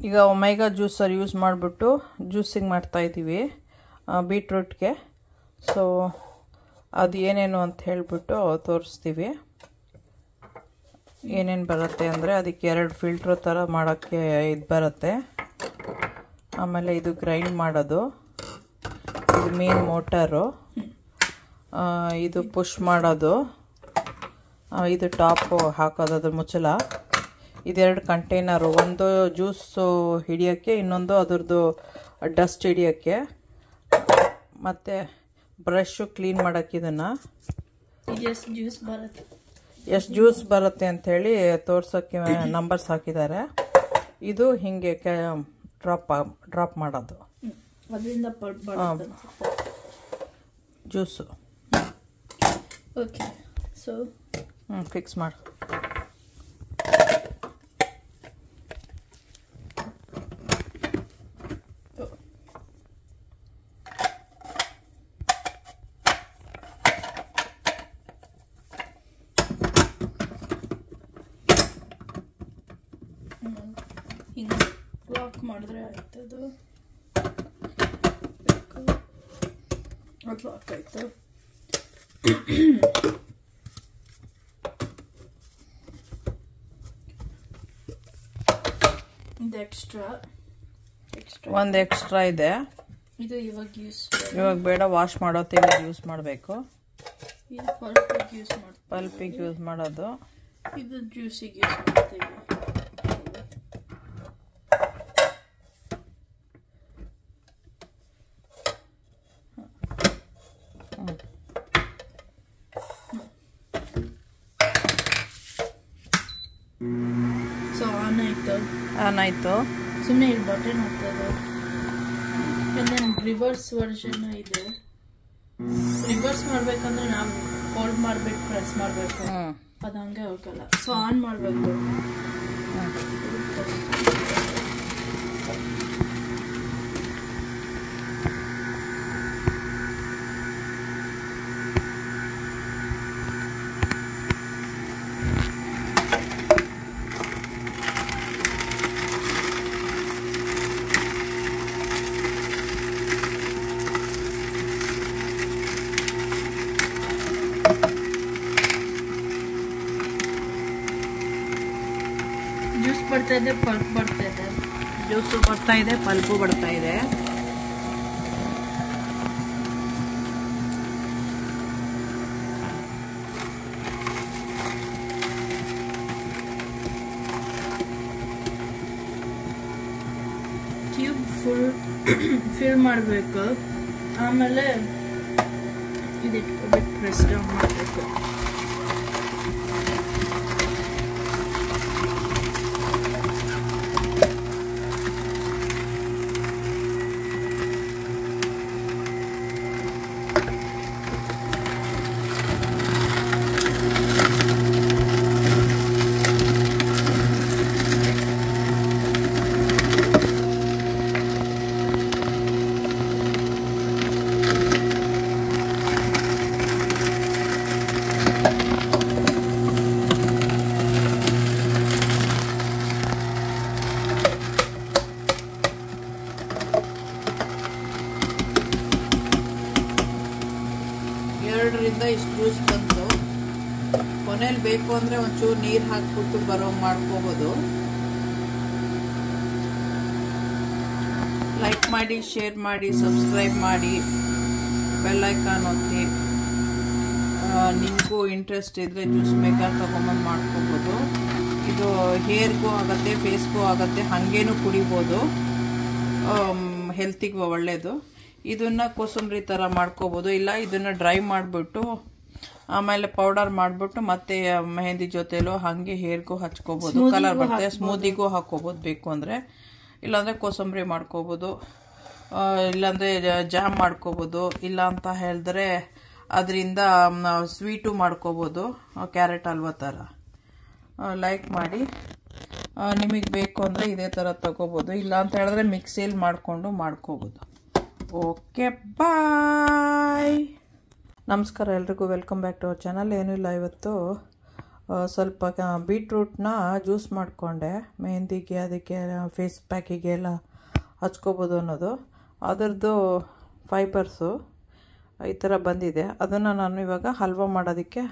ಈಗ omega juicer use ಮಾಡಿಬಿಟ್ಟು ಜ್ಯೂಸಿಂಗ್ ಮಾಡ್ತಾಯಿದ್ದೀವಿ ಬೀಟ್ರೂಟ್ಗೆ. ಸೊ ಅದು ಏನೇನು ಅಂತ ಹೇಳಿಬಿಟ್ಟು ತೋರಿಸ್ತೀವಿ. ಏನೇನು ಬರುತ್ತೆ ಅಂದರೆ ಅದಕ್ಕೆ 2 ಫಿಲ್ಟ್ರ್ ಥರ ಮಾಡೋಕ್ಕೆ ಇದು ಬರುತ್ತೆ. ಆಮೇಲೆ ಇದು ಗ್ರೈಂಡ್ ಮಾಡೋದು, ಇದು ಮೇನ್ ಮೋಟರು, ಇದು ಪುಷ್ ಮಾಡೋದು, ಇದು ಟಾಪು ಹಾಕೋದು, ಅದ್ರ ಮುಚ್ಚಲ. ಇದೆರಡು ಕಂಟೈನರು, ಒಂದು ಜ್ಯೂಸು ಹಿಡಿಯೋಕ್ಕೆ, ಇನ್ನೊಂದು ಅದ್ರದ್ದು ಡಸ್ಟ್ ಹಿಡಿಯೋಕ್ಕೆ, ಮತ್ತು ಬ್ರಷು ಕ್ಲೀನ್ ಮಾಡೋಕ್ಕೆ. ಇದನ್ನು ಎಷ್ಟು ಜ್ಯೂಸ್ ಬರುತ್ತೆ ಅಂಥೇಳಿ ತೋರ್ಸೋಕ್ಕೆ ನಂಬರ್ಸ್ ಹಾಕಿದ್ದಾರೆ. ಇದು ಹೀಗೆ ಡ್ರಾಪ್ ಮಾಡೋದು ಜ್ಯೂಸು. ಓಕೆ, ಸೊ ಫಿಕ್ಸ್ ಮಾಡು. ಹಿಂಗೆ ಲಾಕ್ ಮಾಡಿದ್ರೆ ಆಯ್ತದು. ಅದು ಲಾಕ್ ಆಯ್ತು. ಇದು ಒಂದು ಎಕ್ಸ್ಟ್ರಾ ಇದೆ. ಇದು ಇವಾಗ ಬೇಡ, ವಾಶ್ ಮಾಡೋ ತೆಗೆದು ಯೂಸ್ ಮಾಡಬೇಕು. ಇದು ಪಲ್ಪಿಗೆ ಯೂಸ್ ಮಾಡೋದು. ಇದು ಜ್ಯೂಸಿಗೆ ಯೂಸ್ ಮಾಡ್ತೀವಿ. ಸೊ ಆನ್ ಆಯ್ತು. ಸುಮ್ಮನೆ ಇಲ್ಲಿ ಬಟನ್ ಹಾಕೋದು. ರಿವರ್ಸ್ ವರ್ಷನ್ ಇದೆ. ರಿವರ್ಸ್ ಮಾಡ್ಬೇಕಂದ್ರೆ ನಾವು ಹೋಲ್ಡ್ ಮಾಡ್ಬೇಕು, ಪ್ರೆಸ್ ಮಾಡಬೇಕು. ಅದು ಹಂಗೆ ಹೋಗಲ್ಲ. ಸೊ ಆನ್ ಮಾಡಬೇಕು. ಜ್ಯೂಸ್ ಬರ್ತಾ ಇದೆ, ಪಲ್ಪ್ ಬರ್ತಾ ಇದೆ. ಜ್ಯೂಸು ಬರ್ತಾ ಇದೆ, ಪಲ್ಪು ಬರ್ತಾ ಇದೆ. ಟ್ಯೂಬ್ ಫಿಲ್ ಮಾಡಬೇಕು. ಆಮೇಲೆ ಇದಕ್ಕೆ ಪ್ರೆಸ್ ಡೌನ್ ಮಾಡಬೇಕು. ಇಷ್ಟು ಜ್ಯೂಸ್ ಬಂತು. ಕೊನೆಯಲ್ಲಿ ಬೇಕು ಅಂದರೆ ಒಂಚೂರು ನೀರು ಹಾಕ್ಬಿಟ್ಟು ಬರೋ ಮಾಡ್ಕೋಬೋದು. ಲೈಕ್ ಮಾಡಿ, ಶೇರ್ ಮಾಡಿ, ಸಬ್ಸ್ಕ್ರೈಬ್ ಮಾಡಿ, ಬೆಲ್ ಐಕಾನ್ ಒತ್ತಿ. ನಿಮಗೂ ಇಂಟ್ರೆಸ್ಟ್ ಇದ್ದರೆ ಜ್ಯೂಸ್ ಮೇಕರ್ ತೊಗೊಂಬಂದು ಮಾಡ್ಕೋಬೋದು. ಇದು ಹೇರ್ಗೂ ಆಗುತ್ತೆ, ಫೇಸ್ಗೂ ಆಗುತ್ತೆ, ಹಾಗೇನೂ ಕುಡಿಬೋದು. ಹೆಲ್ತಿಗೂ ಒಳ್ಳೆಯದು. ಇದನ್ನು ಕೋಸಂಬರಿ ಥರ ಮಾಡ್ಕೋಬೋದು. ಇಲ್ಲ ಇದನ್ನು ಡ್ರೈ ಮಾಡಿಬಿಟ್ಟು ಆಮೇಲೆ ಪೌಡರ್ ಮಾಡಿಬಿಟ್ಟು ಮತ್ತೆ ಮೆಹಂದಿ ಜೊತೆಲೋ ಹಾಗೆ ಹೇರ್ಗೂ ಹಚ್ಕೋಬೋದು. ಕಲರ್ ಬರ್ತದೆ. ಸ್ಮೂದಿಗೂ ಹಾಕೋಬೋದು ಬೇಕು ಅಂದರೆ. ಇಲ್ಲಾಂದರೆ ಕೋಸಂಬರಿ ಮಾಡ್ಕೋಬೋದು, ಇಲ್ಲಾಂದರೆ ಜಾಮ್ ಮಾಡ್ಕೋಬೋದು. ಇಲ್ಲ ಅಂತ ಹೇಳಿದ್ರೆ ಅದರಿಂದ ಸ್ವೀಟು ಮಾಡ್ಕೋಬೋದು, ಕ್ಯಾರೆಟ್ ಹಲ್ವಾ ಥರ. ಲೈಕ್ ಮಾಡಿ. ನಿಮಗೆ ಬೇಕು ಅಂದರೆ ಇದೇ ಥರ ತಗೋಬೋದು. ಇಲ್ಲ ಅಂತ ಹೇಳಿದ್ರೆ ಮಿಕ್ಸಿಯಲ್ಲಿ ಮಾಡಿಕೊಂಡು ಮಾಡ್ಕೋಬೋದು. Okay, bye. ನಮಸ್ಕಾರ ಎಲ್ರಿಗೂ. Welcome back to our channel. ಏನೂ ಇಲ್ಲ, ಇವತ್ತು ಸ್ವಲ್ಪ ಬೀಟ್ರೂಟ್ನ ಜ್ಯೂಸ್ ಮಾಡಿಕೊಂಡೆ, ಮೆಹಂದಿಗೆ ಅದಕ್ಕೆ ಫೇಸ್ ಪ್ಯಾಕಿಗೆ ಎಲ್ಲ ಹಚ್ಕೋಬೋದು ಅನ್ನೋದು. ಅದರದ್ದು ಫೈಬರ್ಸು ಈ ಥರ ಬಂದಿದೆ. ಅದನ್ನು ನಾನು ಇವಾಗ ಹಲ್ವಾ ಮಾಡೋದಕ್ಕೆ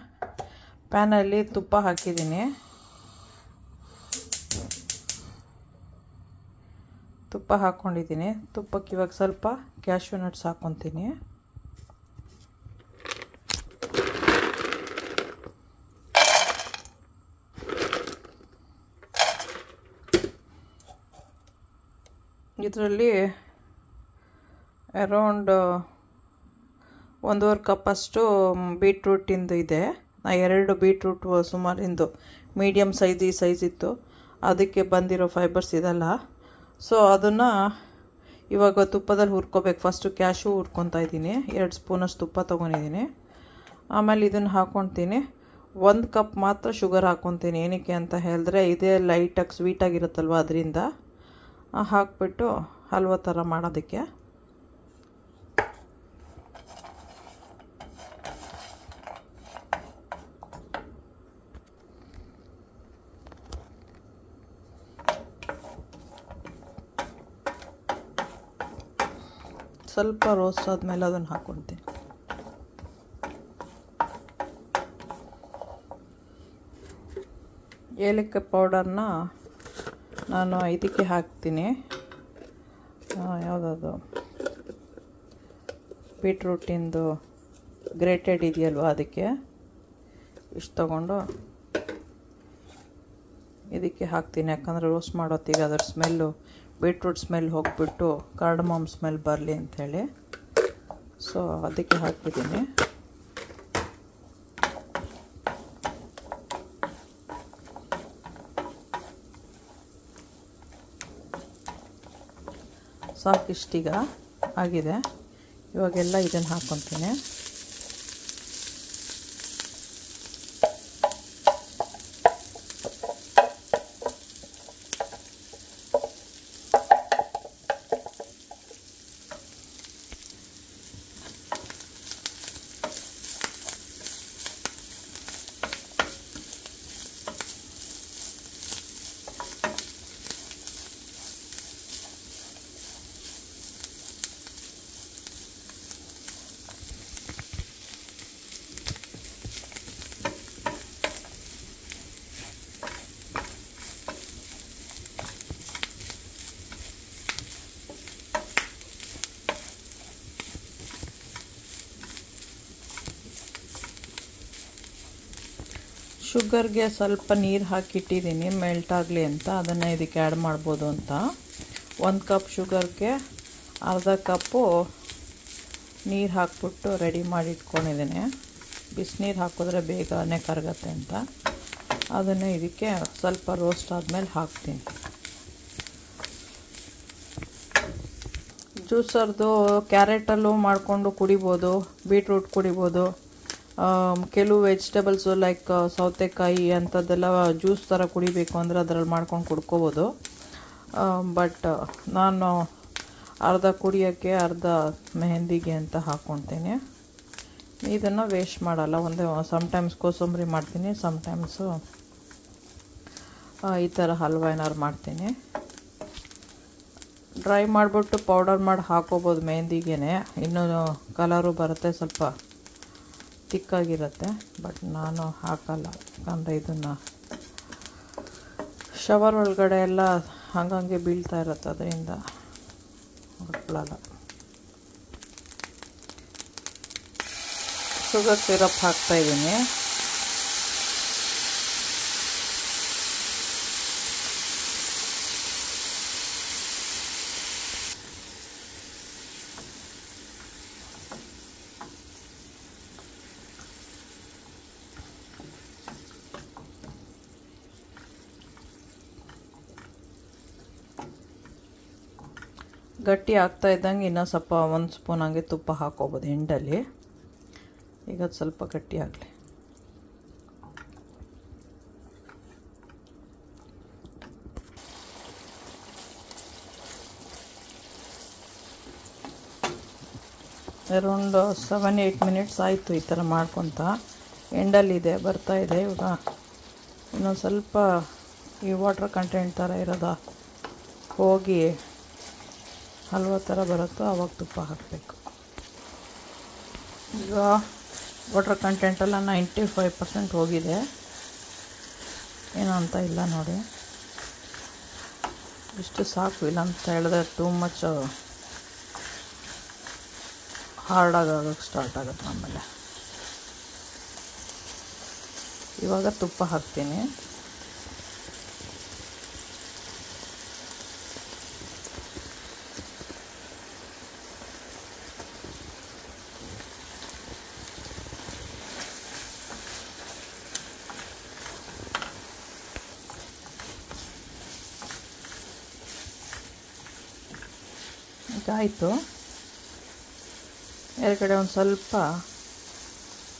ಪ್ಯಾನಲ್ಲಿ ತುಪ್ಪ ಹಾಕಿದ್ದೀನಿ. ತುಪ್ಪ ಹಾಕ್ಕೊಂಡಿದ್ದೀನಿ. ತುಪ್ಪಕ್ಕೆ ಇವಾಗ ಸ್ವಲ್ಪ ಕ್ಯಾಶ್ಯೂ ನಟ್ಸ್ ಹಾಕ್ಕೊತೀನಿ. ಇದರಲ್ಲಿ ಅರೌಂಡ್ 1.5 ಕಪ್ಪಷ್ಟು ಬೀಟ್ರೂಟಿಂದು ಇದೆ. ನಾ 2 ಬೀಟ್ರೂಟ್ ಸುಮಾರಿಂದು ಮೀಡಿಯಮ್ ಸೈಜ್ ಇತ್ತು, ಅದಕ್ಕೆ ಬಂದಿರೋ ಫೈಬರ್ಸ್ ಇದಲ್ಲ. ಸೊ ಅದನ್ನು ಇವಾಗ ತುಪ್ಪದಲ್ಲಿ ಹುರ್ಕೋಬೇಕು. ಫಸ್ಟು ಕ್ಯಾಶ್ಯೂ ಹುರ್ಕೊತಾ ಇದ್ದೀನಿ. 2 ಸ್ಪೂನಷ್ಟು ತುಪ್ಪ ತೊಗೊಂಡಿದ್ದೀನಿ. ಆಮೇಲೆ ಇದನ್ನು ಹಾಕ್ಕೊತೀನಿ. 1 ಕಪ್ ಮಾತ್ರ ಶುಗರ್ ಹಾಕ್ಕೊತೀನಿ. ಏನಕ್ಕೆ ಅಂತ ಹೇಳಿದ್ರೆ ಇದೇ ಲೈಟಾಗಿ ಸ್ವೀಟಾಗಿರುತ್ತಲ್ವ, ಅದರಿಂದ ಹಾಕ್ಬಿಟ್ಟು ಹಲ್ವಾ ಥರ ಮಾಡೋದಕ್ಕೆ. ಸ್ವಲ್ಪ ರೋಸ್ಟ್ ಆದಮೇಲೆ ಅದನ್ನು ಹಾಕ್ಕೊಳ್ತೀನಿ. ಏಲಕ್ಕಿ ಪೌಡರ್ನ ನಾನು ಇದಕ್ಕೆ ಹಾಕ್ತೀನಿ. ಯಾವುದದು ಬೀಟ್ರೂಟಿಂದು ಗ್ರೇಟೆಡ್ ಇದೆಯಲ್ವ, ಅದಕ್ಕೆ ಇಷ್ಟು ತಗೊಂಡು ಇದಕ್ಕೆ ಹಾಕ್ತೀನಿ. ಯಾಕಂದರೆ ರೋಸ್ಟ್ ಮಾಡೋತ್ತಿಗೆ ಅದರ ಸ್ಮೆಲ್ಲು, ಬೀಟ್ರೂಟ್ ಸ್ಮೆಲ್ ಹೋಗಿಬಿಟ್ಟು ಕಾರ್ಡಮಮ್ ಸ್ಮೆಲ್ ಬರಲಿ ಅಂಥೇಳಿ. ಸೊ ಅದಕ್ಕೆ ಹಾಕ್ಬಿದ್ದೀನಿ. ಸಾಕಿಷ್ಟೀಗ ಆಗಿದೆ. ಇವಾಗೆಲ್ಲ ಇದನ್ನು ಹಾಕ್ಕೊತೀನಿ. ಶುಗರ್ಗೆ ಸ್ವಲ್ಪ ನೀರು ಹಾಕಿಟ್ಟಿದ್ದೀನಿ ಮೆಲ್ಟ್ ಆಗಲಿ ಅಂತ. ಅದನ್ನು ಇದಕ್ಕೆ ಆ್ಯಡ್ ಮಾಡ್ಬೋದು ಅಂತ. 1 ಕಪ್ ಶುಗರ್ಗೆ ಅರ್ಧ ಕಪ್ಪು ನೀರು ಹಾಕ್ಬಿಟ್ಟು ರೆಡಿ ಮಾಡಿ ಇಟ್ಕೊಂಡಿದ್ದೀನಿ. ಬಿಸಿನೀರು ಹಾಕಿದ್ರೆ ಬೇಗನೆ ಕರಗತ್ತೆ ಅಂತ. ಅದನ್ನು ಇದಕ್ಕೆ ಸ್ವಲ್ಪ ರೋಸ್ಟ್ ಆದಮೇಲೆ ಹಾಕ್ತೀನಿ. ಜ್ಯೂಸರ್ದು ಕ್ಯಾರೆಟಲ್ಲೂ ಮಾಡಿಕೊಂಡು ಕುಡಿಬೋದು, ಬೀಟ್ರೂಟ್ ಕುಡಿಬೋದು. ಕೆಲವು ವೆಜಿಟೇಬಲ್ಸು ಲೈಕ್ ಸೌತೆಕಾಯಿ ಅಂಥದ್ದೆಲ್ಲ ಜ್ಯೂಸ್ ಥರ ಕುಡಿಬೇಕು ಅಂದರೆ ಅದರಲ್ಲಿ ಮಾಡ್ಕೊಂಡು ಕುಡ್ಕೋಬೋದು. ಬಟ್ ನಾನು ಅರ್ಧ ಕುಡಿಯೋಕ್ಕೆ ಅರ್ಧ ಮೆಹಂದಿಗೆ ಅಂತ ಹಾಕ್ಕೊತೀನಿ. ಇದನ್ನು ವೇಸ್ಟ್ ಮಾಡಲ್ಲ. ಸಮ್ಟೈಮ್ಸ್ ಕೋಸಂಬರಿ ಮಾಡ್ತೀನಿ, ಸಮ್ಟೈಮ್ಸು ಈ ಥರ ಹಲ್ವಾ ಏನಾರು ಮಾಡ್ತೀನಿ. ಡ್ರೈ ಮಾಡಿಬಿಟ್ಟು ಪೌಡರ್ ಮಾಡಿ ಹಾಕೋಬೋದು ಮೆಹಂದಿಗೆ. ಇನ್ನೂ ಕಲರು ಬರುತ್ತೆ, ಸ್ವಲ್ಪ ತಿಕ್ಕಾಗಿರುತ್ತೆ. ಬಟ್ ನಾನು ಹಾಕಲ್ಲ, ಯಾಕಂದರೆ ಇದನ್ನು ಶವರ್ ಒಳಗಡೆ ಎಲ್ಲ ಹಂಗಂಗೆ ಬೀಳ್ತಾ ಇರುತ್ತೆ, ಅದರಿಂದ ಹಾಕೊಳ್ಳಲ್ಲ. ಶುಗರ್ ಸಿರಪ್ ಹಾಕ್ತಾಯಿದ್ದೀನಿ. ಗಟ್ಟಿ ಆಗ್ತಾ ಇದ್ದಂಗೆ ಇನ್ನೂ ಸ್ವಲ್ಪ 1 ಸ್ಪೂನ್ ಹಂಗೆ ತುಪ್ಪ ಹಾಕೋಬೋದು ಎಂಡಲ್ಲಿ. ಈಗ ಅದು ಸ್ವಲ್ಪ ಗಟ್ಟಿ ಆಗಲಿ. ಅರೌಂಡ್ 7-8 ಮಿನಿಟ್ಸ್ ಆಯಿತು ಈ ಥರ ಮಾಡ್ಕೊತ. ಎಂಡಲ್ಲಿದೆ, ಬರ್ತಾಯಿದೆ. ಇವಾಗ ಇನ್ನೊಂದು ಸ್ವಲ್ಪ ಈ ವಾಟರ್ ಕಂಟೆಂಟ್ ಥರ ಇರೋದ ಹೋಗಿ ಹಲ್ವಾ ಥರ ಬರುತ್ತೋ ಆವಾಗ ತುಪ್ಪ ಹಾಕಬೇಕು. ಈಗ ವಾಟರ್ ಕಂಟೆಂಟೆಲ್ಲ 95% ಹೋಗಿದೆ, ಏನೋ ಅಂತ ಇಲ್ಲ ನೋಡಿ. ಇಷ್ಟು ಸಾಕು, ಇಲ್ಲ ಅಂತ ಹೇಳಿದ್ರೆ ಟೂ ಮಚ್ ಹಾರ್ಡಾಗೋಕ್ಕೆ ಸ್ಟಾರ್ಟ್ ಆಗುತ್ತೆ. ಆಮೇಲೆ ಇವಾಗ ತುಪ್ಪ ಹಾಕ್ತೀನಿ. ಆಯಿತು. ಎರಡು ಒಂದು ಸ್ವಲ್ಪ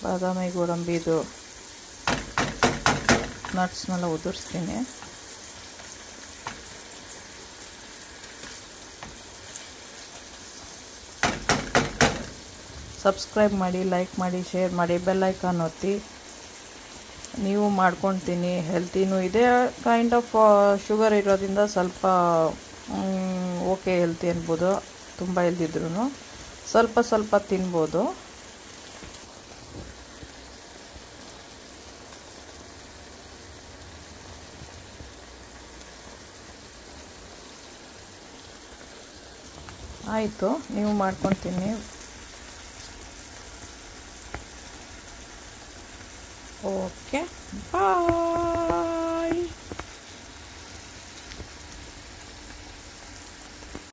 ಬಾದಾಮಿ ಗೋಡಂಬಿದು ನಟ್ಸ್ನೆಲ್ಲ ಉದುರಿಸ್ತೀನಿ. ಸಬ್ಸ್ಕ್ರೈಬ್ ಮಾಡಿ, ಲೈಕ್ ಮಾಡಿ, ಶೇರ್ ಮಾಡಿ, ಬೆಲ್ ಐಕಾನ್ ಒತ್ತಿ. ನೀವು ಮಾಡ್ಕೊಳ್ತೀನಿ. ಹೆಲ್ತಿನೂ ಇದೆ, ಕೈಂಡ್ ಆಫ್ ಶುಗರ್ ಇರೋದ್ರಿಂದ ಸ್ವಲ್ಪ ಓಕೆ ಹೆಲ್ತಿ ಅನ್ಬೋದು. ತುಂಬ ಇಲ್ದಿದ್ರೂ ಸ್ವಲ್ಪ ಸ್ವಲ್ಪ ತಿನ್ಬೋದು. ಆಯಿತು, ನೀವು ಮಾಡ್ಕೊಳ್ತೀನಿ. ಓಕೆ, ಬಾಯ್.